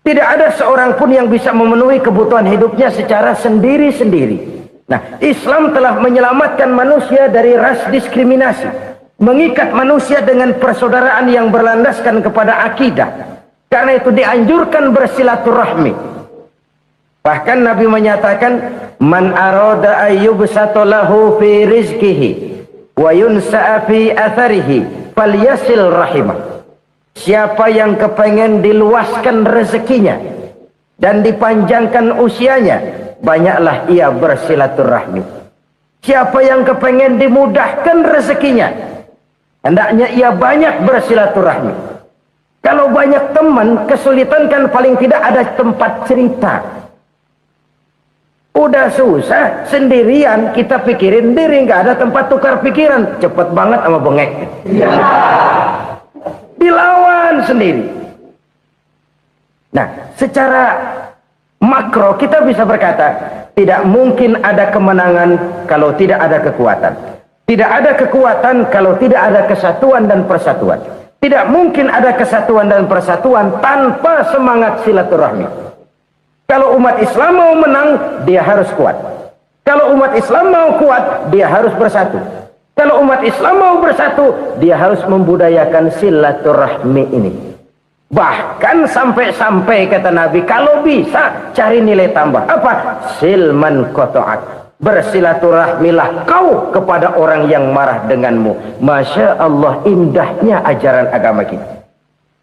Tidak ada seorang pun yang bisa memenuhi kebutuhan hidupnya secara sendiri-sendiri. Nah, Islam telah menyelamatkan manusia dari ras diskriminasi, mengikat manusia dengan persaudaraan yang berlandaskan kepada akidah. Karena itu dianjurkan bersilaturahmi. Bahkan Nabi menyatakan, man arada ayyubsata lahu fi rizqihi wa yunsa'a fi atharihi falyasil rahimah. Siapa yang kepengen diluaskan rezekinya dan dipanjangkan usianya, banyaklah ia bersilaturahmi. Siapa yang kepengen dimudahkan rezekinya, hendaknya ia banyak bersilaturahmi. Kalau banyak teman, kesulitan kan paling tidak ada tempat cerita. Udah susah, sendirian kita pikirin diri, nggak ada tempat tukar pikiran. Cepet banget sama bengek. Dilawan sendiri. Nah, secara makro kita bisa berkata, tidak mungkin ada kemenangan kalau tidak ada kekuatan. Tidak ada kekuatan kalau tidak ada kesatuan dan persatuan. Tidak mungkin ada kesatuan dan persatuan tanpa semangat silaturahmi. Kalau umat Islam mau menang, dia harus kuat. Kalau umat Islam mau kuat, dia harus bersatu. Kalau umat Islam mau bersatu, dia harus membudayakan silaturahmi ini. Bahkan sampai-sampai kata Nabi, kalau bisa cari nilai tambah. Apa? Silman qata'ak. Bersilaturahmilah kau kepada orang yang marah denganmu. Masya Allah, indahnya ajaran agama kita.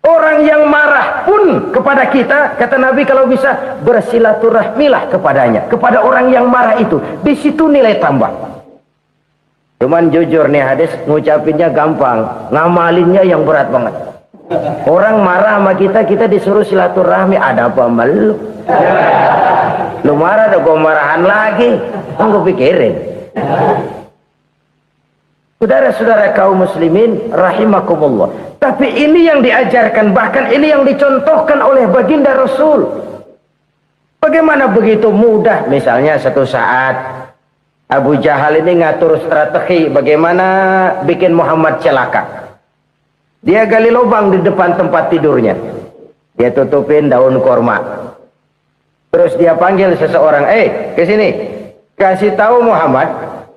Orang yang marah pun kepada kita, kata Nabi, kalau bisa bersilaturahmilah kepadanya, kepada orang yang marah itu. Di situ nilai tambah. Cuman jujur nih hadis, ngucapinnya gampang, ngamalinnya yang berat banget. Orang marah sama kita, kita disuruh silaturahmi, ada apa sama lu? Lu marah, ada gua marahan lagi. Gue pikirin. Saudara-saudara kaum muslimin rahimakumullah. Tapi ini yang diajarkan, bahkan ini yang dicontohkan oleh baginda Rasul. Bagaimana begitu mudah, misalnya satu saat Abu Jahal ini ngatur strategi bagaimana bikin Muhammad celaka. Dia gali lubang di depan tempat tidurnya. Dia tutupin daun korma. Terus dia panggil seseorang, ke sini. Kasih tahu Muhammad,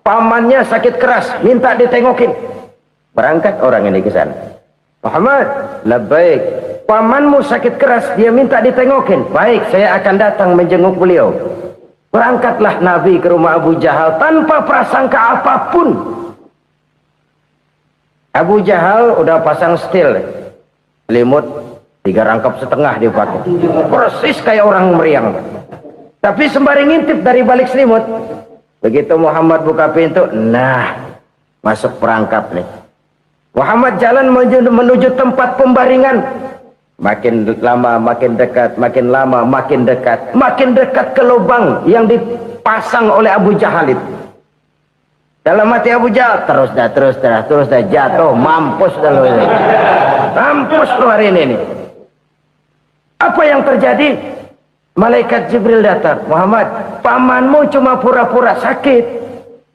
pamannya sakit keras, minta ditengokin. Berangkat orang ini ke sana. Muhammad, labbaik. Pamanmu sakit keras, dia minta ditengokin. Baik, saya akan datang menjenguk beliau. Berangkatlah Nabi ke rumah Abu Jahal tanpa prasangka apapun. Abu Jahal udah pasang setil, selimut 3 rangkap setengah dia pakai, persis kayak orang meriang. Tapi sembari ngintip dari balik selimut, begitu Muhammad buka pintu, nah masuk perangkap nih. Muhammad jalan menuju tempat pembaringan. Makin lama makin dekat, makin lama makin dekat, makin dekat ke lubang yang dipasang oleh Abu Jahal itu. Dalam hati Abu Jahal, terus dah jatuh, mampus dah lo ini. Mampus lo hari ini nih. Apa yang terjadi? Malaikat Jibril datang. Muhammad, pamanmu cuma pura-pura sakit.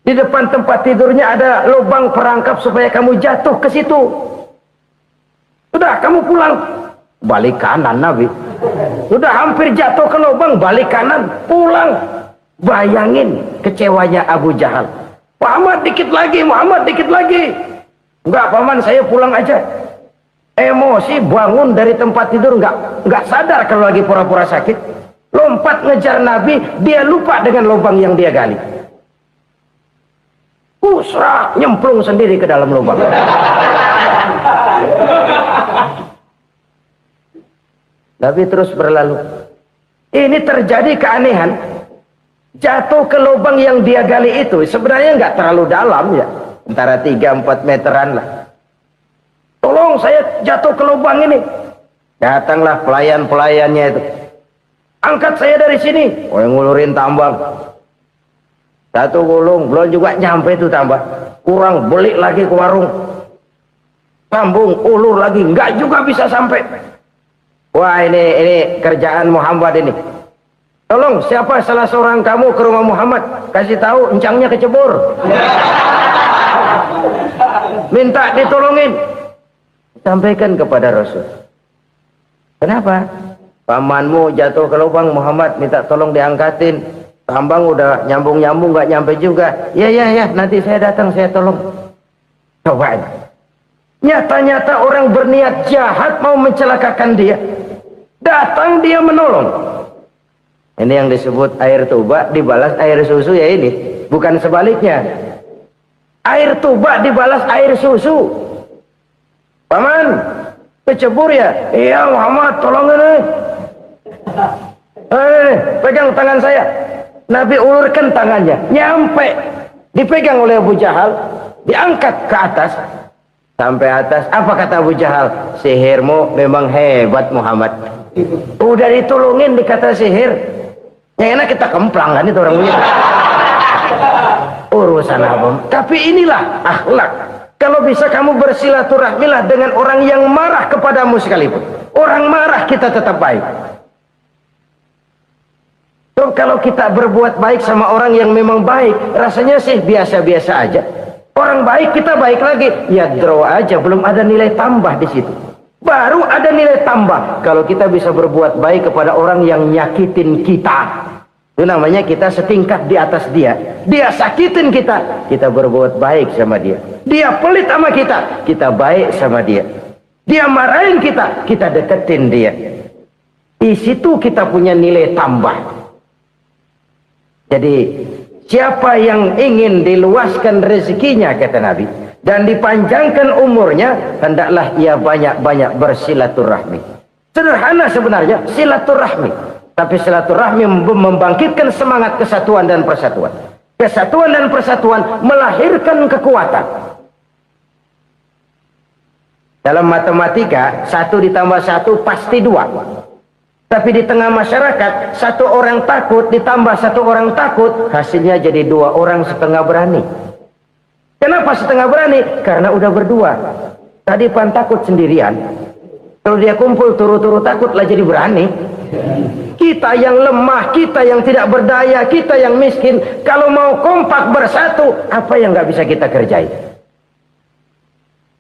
Di depan tempat tidurnya ada lubang perangkap supaya kamu jatuh ke situ. Sudah, kamu pulang. Balik kanan Nabi. Sudah hampir jatuh ke lubang, balik kanan, pulang. Bayangin kecewanya Abu Jahal. Muhammad dikit lagi, Muhammad dikit lagi. Enggak paman, saya pulang aja. Emosi bangun dari tempat tidur, enggak sadar kalau lagi pura-pura sakit. Lompat ngejar Nabi, dia lupa dengan lubang yang dia gali. Usrah, nyemplung sendiri ke dalam lubang. Nabi terus berlalu. Ini terjadi keanehan. Jatuh ke lubang yang dia gali itu sebenarnya nggak terlalu dalam ya, antara 3-4 meteran lah. Tolong saya jatuh ke lubang ini. Datanglah pelayan-pelayannya itu. Angkat saya dari sini. Oh, yang ngulurin tambang. Satu gulung, belum juga nyampe itu tambah. Kurang, beli lagi ke warung. Sambung, ulur lagi, nggak juga bisa sampai. Wah, ini kerjaan Muhammad ini. Tolong, siapa salah seorang kamu ke rumah Muhammad, kasih tahu encangnya kecebur. Minta ditolongin. Sampaikan kepada Rasul. Kenapa? pamanmu jatuh ke lubang, Muhammad minta tolong diangkatin, tambang udah nyambung-nyambung nggak nyampe juga. Ya nanti saya datang, saya tolong. Coba, nyata-nyata orang berniat jahat mau mencelakakan dia, datang dia menolong. Ini yang disebut air tuba dibalas air susu, ya ini, bukan sebaliknya. Air tuba dibalas air susu. Paman, kecebur ya? Iya Muhammad, tolong ini. Pegang tangan saya. Nabi ulurkan tangannya, nyampe, dipegang oleh Abu Jahal, diangkat ke atas, sampai atas. Apa kata Abu Jahal? Sihirmu memang hebat Muhammad. Udah ditolongin dikata sihir, yang enak kita kemplang kan itu orang punya. Urusan apa? Tapi inilah akhlak. Kalau bisa kamu bersilaturahmilah dengan orang yang marah kepadamu sekalipun. Orang marah kita tetap baik. So, kalau kita berbuat baik sama orang yang memang baik, rasanya sih biasa-biasa aja. Orang baik kita baik lagi, ya draw aja, belum ada nilai tambah di situ. Baru ada nilai tambah kalau kita bisa berbuat baik kepada orang yang nyakitin kita. Itu namanya kita setingkat di atas dia. Dia sakitin kita, kita berbuat baik sama dia. Dia pelit sama kita, kita baik sama dia. Dia marahin kita, kita deketin dia. Di situ kita punya nilai tambah. Jadi siapa yang ingin diluaskan rezekinya, kata Nabi, dan dipanjangkan umurnya, hendaklah ia banyak-banyak bersilaturahmi. Sederhana sebenarnya silaturahmi. Tapi silaturahmi membangkitkan semangat kesatuan dan persatuan. Kesatuan dan persatuan melahirkan kekuatan. Dalam matematika, 1 ditambah 1 pasti 2. Tapi di tengah masyarakat, 1 orang takut ditambah 1 orang takut, hasilnya jadi 2 orang setengah berani. Kenapa setengah berani? Karena udah berdua. Tadi pan takut sendirian. Kalau dia kumpul turu-turu takutlah jadi berani. Kita yang lemah, kita yang tidak berdaya, kita yang miskin, kalau mau kompak bersatu, apa yang nggak bisa kita kerjain?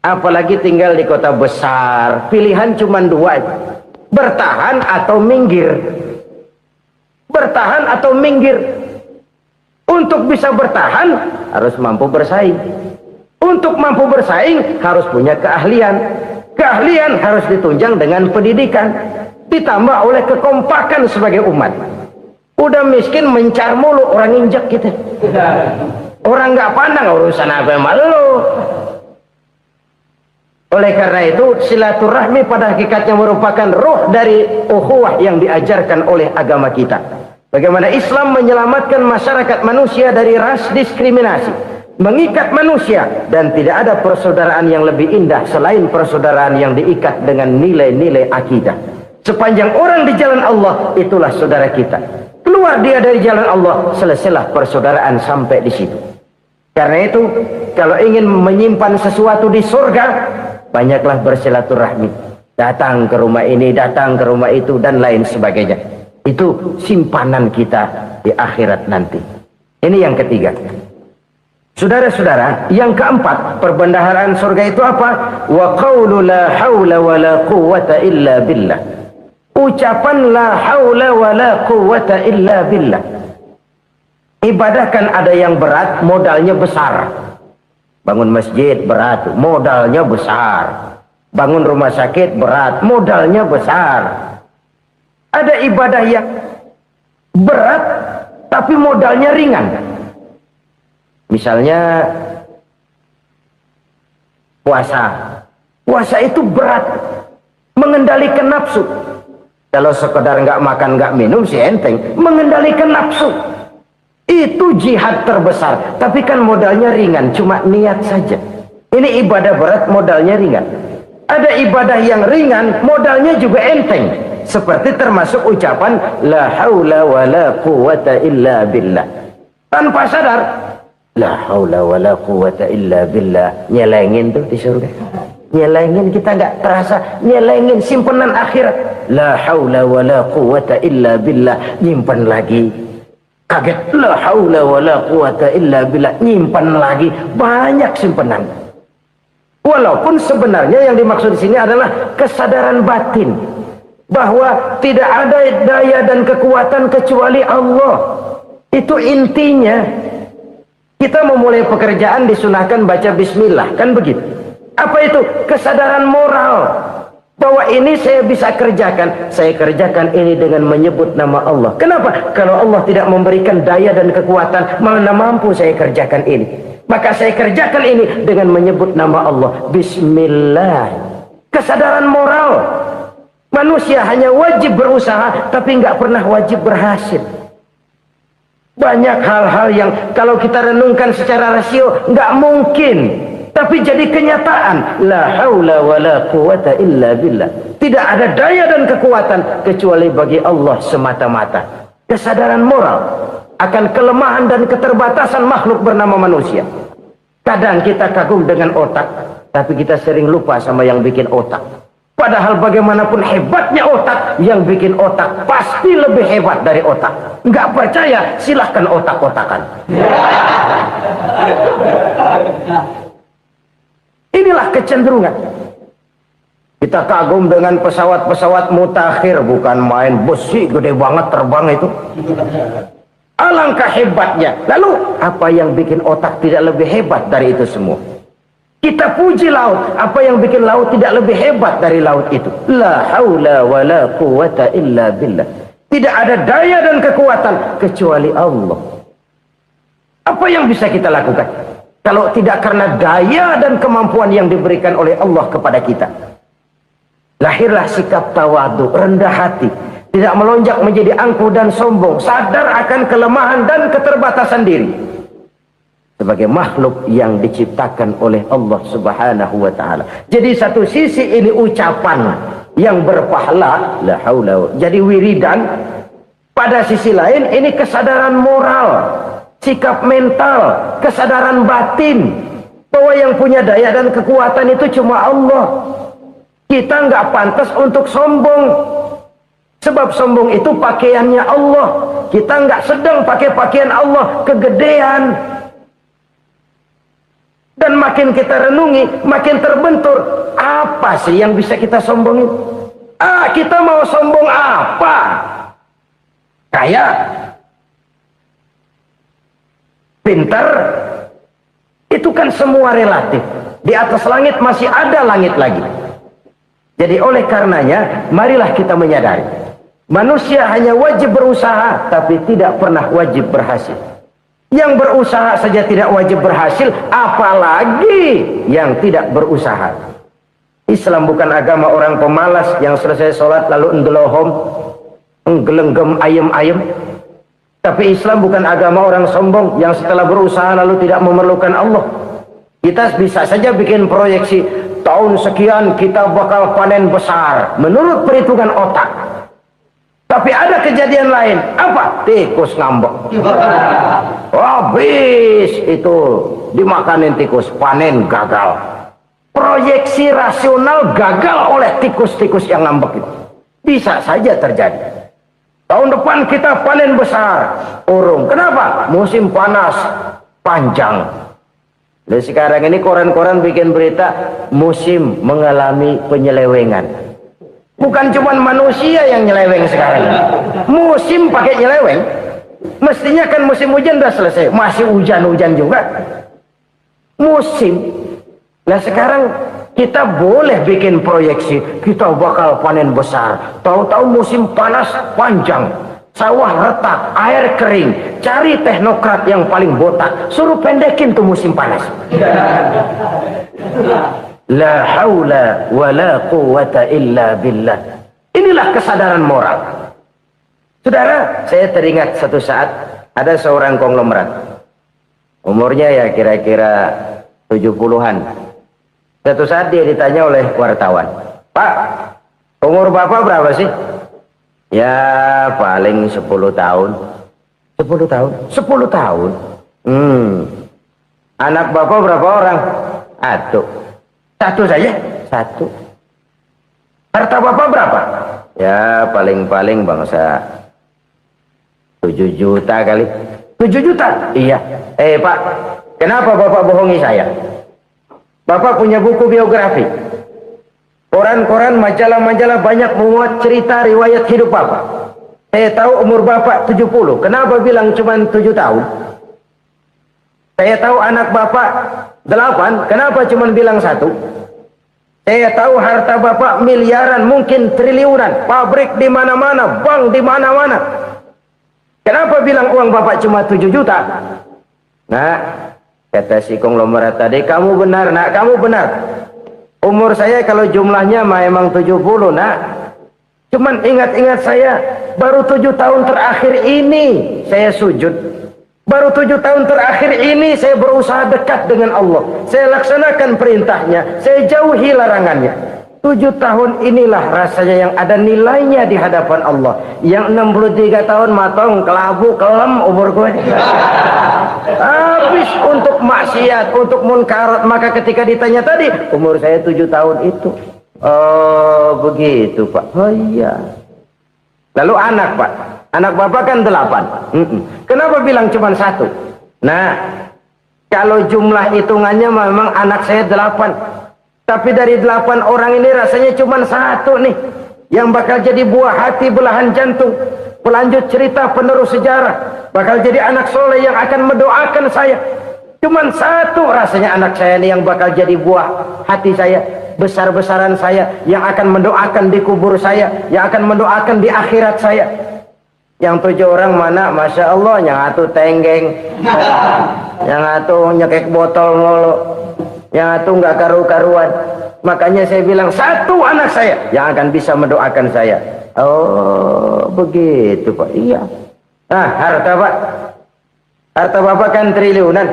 Apalagi tinggal di kota besar, pilihan cuma 2, bertahan atau minggir. Bertahan atau minggir. Untuk bisa bertahan harus mampu bersaing. Untuk mampu bersaing harus punya keahlian. Keahlian harus ditunjang dengan pendidikan, ditambah oleh kekompakan sebagai umat. Udah miskin mencar mulu, orang injak kita. Orang nggak pandang urusan apa malu. Oleh karena itu silaturahmi pada hakikatnya merupakan roh dari ukhuwah yang diajarkan oleh agama kita. Bagaimana Islam menyelamatkan masyarakat manusia dari ras diskriminasi, mengikat manusia, dan tidak ada persaudaraan yang lebih indah selain persaudaraan yang diikat dengan nilai-nilai akidah. Sepanjang orang di jalan Allah, itulah saudara kita. Keluar dia dari jalan Allah, selesailah persaudaraan sampai di situ. Karena itu, kalau ingin menyimpan sesuatu di surga, banyaklah bersilaturahmi. Datang ke rumah ini, datang ke rumah itu, dan lain sebagainya. Itu simpanan kita di akhirat nanti. Ini yang ketiga. Saudara-saudara, yang keempat, perbendaharaan surga itu apa? Wa qawlu la hawla wa la quwwata illa billah. Ucapan la hawla wa la quwwata illa billah. Ibadah kan ada yang berat, modalnya besar. Bangun masjid berat, modalnya besar. Bangun rumah sakit berat, modalnya besar. Ada ibadah yang berat tapi modalnya ringan. Misalnya puasa. Puasa itu berat, mengendalikan nafsu. Kalau sekedar nggak makan nggak minum sih enteng. Mengendalikan nafsu itu jihad terbesar. Tapi kan modalnya ringan, cuma niat saja. Ini ibadah berat, modalnya ringan. Ada ibadah yang ringan, modalnya juga enteng. Seperti termasuk ucapan la haula wa la quwwata illa billah. Tanpa sadar, la haula wa la quwwata illa billah. Nyelengin tuh di surga. Nyelengin, kita nggak terasa. Nyelengin simpenan akhirat. La haula wa la quwwata illa billah. Nyimpan lagi. Kaget, la haula wa la quwwata illa billah. Nyimpan lagi. Banyak simpenan. Walaupun sebenarnya yang dimaksud di sini adalah kesadaran batin. bahwa tidak ada daya dan kekuatan kecuali Allah. Itu intinya. Kita memulai pekerjaan disunahkan baca bismillah, kan begitu? Apa itu? Kesadaran moral bahwa ini saya bisa kerjakan. Saya kerjakan ini dengan menyebut nama Allah. Kenapa? Kalau Allah tidak memberikan daya dan kekuatan, mana mampu saya kerjakan ini. Maka saya kerjakan ini dengan menyebut nama Allah. Bismillah. Kesadaran moral. Manusia hanya wajib berusaha, tapi nggak pernah wajib berhasil. Banyak hal-hal yang kalau kita renungkan secara rasio nggak mungkin, tapi jadi kenyataan. La haula wala quwata illa billah. Tidak ada daya dan kekuatan kecuali bagi Allah semata-mata. Kesadaran moral akan kelemahan dan keterbatasan makhluk bernama manusia. Kadang kita kagum dengan otak, tapi kita sering lupa sama yang bikin otak. Padahal bagaimanapun hebatnya otak, yang bikin otak pasti lebih hebat dari otak. Nggak percaya, silahkan otak-otakan. Inilah kecenderungan. Kita kagum dengan pesawat-pesawat mutakhir, bukan main besi gede banget terbang itu. Alangkah hebatnya. Lalu apa yang bikin otak tidak lebih hebat dari itu semua? Kita puji laut. Apa yang bikin laut tidak lebih hebat dari laut itu? La haula wa la quwata illa billah. Tidak ada daya dan kekuatan kecuali Allah. Apa yang bisa kita lakukan kalau tidak karena daya dan kemampuan yang diberikan oleh Allah kepada kita? Lahirlah sikap tawadu, rendah hati, tidak melonjak menjadi angkuh dan sombong, sadar akan kelemahan dan keterbatasan diri. Sebagai makhluk yang diciptakan oleh Allah Subhanahu wa ta'ala. Jadi satu sisi ini ucapan yang berpahala, la haula, jadi wiridan. Pada sisi lain ini kesadaran moral, sikap mental, kesadaran batin bahwa yang punya daya dan kekuatan itu cuma Allah. Kita nggak pantas untuk sombong, sebab sombong itu pakaiannya Allah. Kita nggak sedang pakai pakaian Allah, kegedean. Dan makin kita renungi, makin terbentur. Apa sih yang bisa kita sombongin? Kita mau sombong apa? Kaya? Pintar? Itu kan semua relatif. Di atas langit masih ada langit lagi. Jadi oleh karenanya, marilah kita menyadari. Manusia hanya wajib berusaha, tapi tidak pernah wajib berhasil. Yang berusaha saja tidak wajib berhasil, apalagi yang tidak berusaha. Islam bukan agama orang pemalas yang selesai sholat lalu ngelohom, nggelenggem ayem-ayem. Tapi Islam bukan agama orang sombong yang setelah berusaha lalu tidak memerlukan Allah. Kita bisa saja bikin proyeksi, tahun sekian kita bakal panen besar menurut perhitungan otak. Tapi ada kejadian lain. Apa? Tikus ngambek. Habis itu dimakanin tikus, panen gagal. Proyeksi rasional gagal oleh tikus-tikus yang ngambek itu. Bisa saja terjadi. Tahun depan kita panen besar, urung. Kenapa? Musim panas panjang. Dan sekarang ini koran-koran bikin berita musim mengalami penyelewengan. Bukan cuma manusia yang nyeleweng sekarang. Musim pakai nyeleweng. Mestinya kan musim hujan udah selesai, masih hujan-hujan juga. Musim. Nah sekarang kita boleh bikin proyeksi, kita bakal panen besar. Tahu-tahu musim panas panjang, sawah retak, air kering. Cari teknokrat yang paling botak, suruh pendekin tuh musim panas. La haula wa la quwata illa billah. Inilah kesadaran moral. Saudara, saya teringat satu saat ada seorang konglomerat. Umurnya ya kira-kira 70-an. Satu saat dia ditanya oleh wartawan, "Pak, umur Bapak berapa sih?" "Ya paling 10 tahun." 10 tahun? 10 tahun? Anak Bapak berapa orang? Satu saja? Satu. Harta Bapak berapa? Ya paling-paling bangsa 7 juta kali. 7 juta? Iya. Pak, kenapa Bapak bohongi saya? Bapak punya buku biografi. Koran-koran, majalah-majalah banyak memuat cerita riwayat hidup Bapak. Saya tahu umur Bapak 70. Kenapa bilang cuma 7 tahun? Saya tahu anak Bapak 8. Kenapa cuma bilang 1? Saya tahu harta Bapak miliaran, mungkin triliunan. Pabrik di mana-mana, bank di mana-mana. Kenapa bilang uang Bapak cuma 7 juta? Nah, kata si konglomerat tadi, kamu benar nak, kamu benar. Umur saya kalau jumlahnya memang 70 nak. Cuman ingat-ingat saya, baru 7 tahun terakhir ini saya sujud. Baru 7 tahun terakhir ini saya berusaha dekat dengan Allah. Saya laksanakan perintahnya, saya jauhi larangannya. 7 tahun inilah rasanya yang ada nilainya di hadapan Allah. Yang 63 tahun matong, kelabu, kelem umur gue. Habis untuk maksiat, untuk munkarat. Maka ketika ditanya tadi, umur saya 7 tahun itu. Oh begitu Pak. Oh iya. Lalu anak Pak. Anak Bapak kan 8. Kenapa bilang cuma 1? Nah, kalau jumlah hitungannya memang anak saya 8. Tapi dari 8 orang ini rasanya cuma 1 nih. Yang bakal jadi buah hati, belahan jantung. Pelanjut cerita, penerus sejarah. Bakal jadi anak soleh yang akan mendoakan saya. Cuma 1 rasanya anak saya ini yang bakal jadi buah hati saya. Besar-besaran saya. Yang akan mendoakan di kubur saya. Yang akan mendoakan di akhirat saya. Yang 7 orang mana? Masya Allah, yang atu tenggeng, yang atu nyekek botol mulu, yang atu nggak karu-karuan. Makanya saya bilang 1 anak saya yang akan bisa mendoakan saya. Oh begitu Pak. Iya. Nah harta Pak, harta Bapak kan triliunan.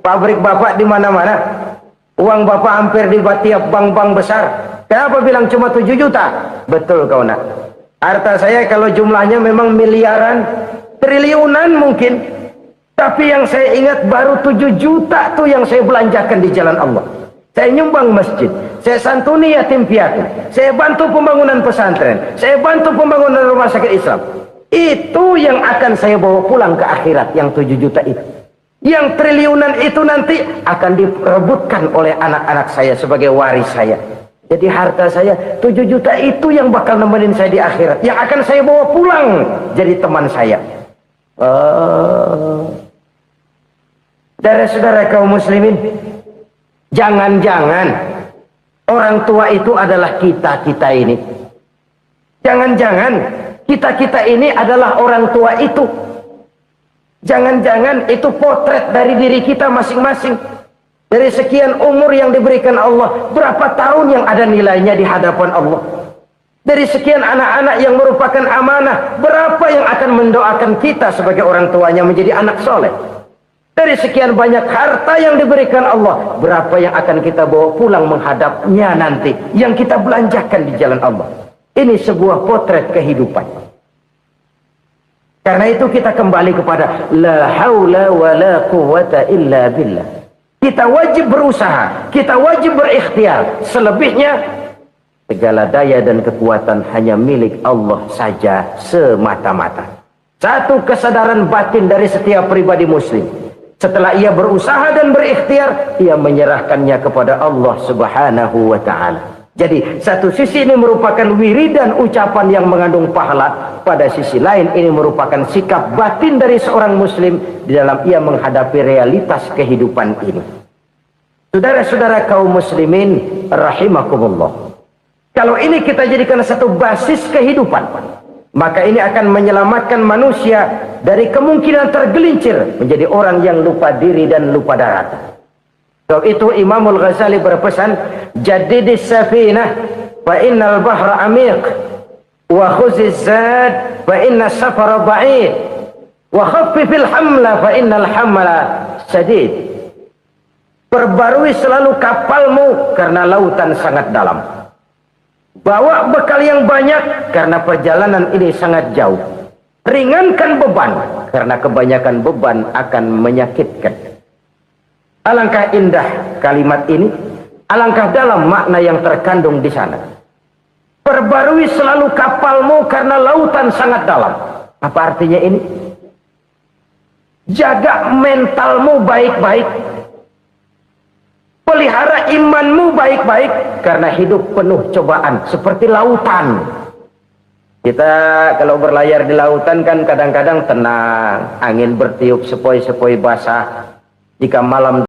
Pabrik Bapak di mana-mana. Uang Bapak hampir di tiap bank-bank besar. Kenapa bilang cuma 7 juta? Betul kau nak. Harta saya kalau jumlahnya memang miliaran, triliunan mungkin. Tapi yang saya ingat baru 7 juta tuh yang saya belanjakan di jalan Allah. Saya nyumbang masjid, saya santuni yatim piatu, saya bantu pembangunan pesantren, saya bantu pembangunan rumah sakit Islam. Itu yang akan saya bawa pulang ke akhirat, yang 7 juta itu. Yang triliunan itu nanti akan diperebutkan oleh anak-anak saya sebagai waris saya. Jadi harta saya 7 juta itu yang bakal nemenin saya di akhirat. Yang akan saya bawa pulang jadi teman saya. Saudara-saudara kaum muslimin, jangan-jangan orang tua itu adalah kita-kita ini. Jangan-jangan kita-kita ini adalah orang tua itu. Jangan-jangan itu potret dari diri kita masing-masing. Dari sekian umur yang diberikan Allah, berapa tahun yang ada nilainya di hadapan Allah? Dari sekian anak-anak yang merupakan amanah, berapa yang akan mendoakan kita sebagai orang tuanya menjadi anak soleh? Dari sekian banyak harta yang diberikan Allah, berapa yang akan kita bawa pulang menghadapnya nanti, yang kita belanjakan di jalan Allah? Ini sebuah potret kehidupan. Karena itu kita kembali kepada la haula wa la quwwata illa billah. Kita wajib berusaha, kita wajib berikhtiar. Selebihnya, segala daya dan kekuatan hanya milik Allah saja semata-mata. Satu kesadaran batin dari setiap pribadi muslim. Setelah ia berusaha dan berikhtiar, ia menyerahkannya kepada Allah Subhanahu wa ta'ala. Jadi, satu sisi ini merupakan wiridan ucapan yang mengandung pahala. Pada sisi lain, ini merupakan sikap batin dari seorang muslim di dalam ia menghadapi realitas kehidupan ini. Saudara-saudara kaum muslimin rahimakumullah. Kalau ini kita jadikan satu basis kehidupan, maka ini akan menyelamatkan manusia dari kemungkinan tergelincir menjadi orang yang lupa diri dan lupa darat. Sebab itu Imamul Ghazali berpesan, jadidis safinah fa innal bahra amiq wa khuziz zad fa inna safara ba'id wa khaffifil hamla fa innal hamla sadid. Perbarui selalu kapalmu karena lautan sangat dalam. Bawa bekal yang banyak karena perjalanan ini sangat jauh. Ringankan beban karena kebanyakan beban akan menyakitkan. Alangkah indah kalimat ini, alangkah dalam makna yang terkandung di sana. Perbarui selalu kapalmu karena lautan sangat dalam. Apa artinya ini? Jaga mentalmu baik-baik. Pelihara imanmu baik-baik, karena hidup penuh cobaan seperti lautan. Kita kalau berlayar di lautan kan kadang-kadang tenang, angin bertiup sepoi-sepoi basah. Jika malam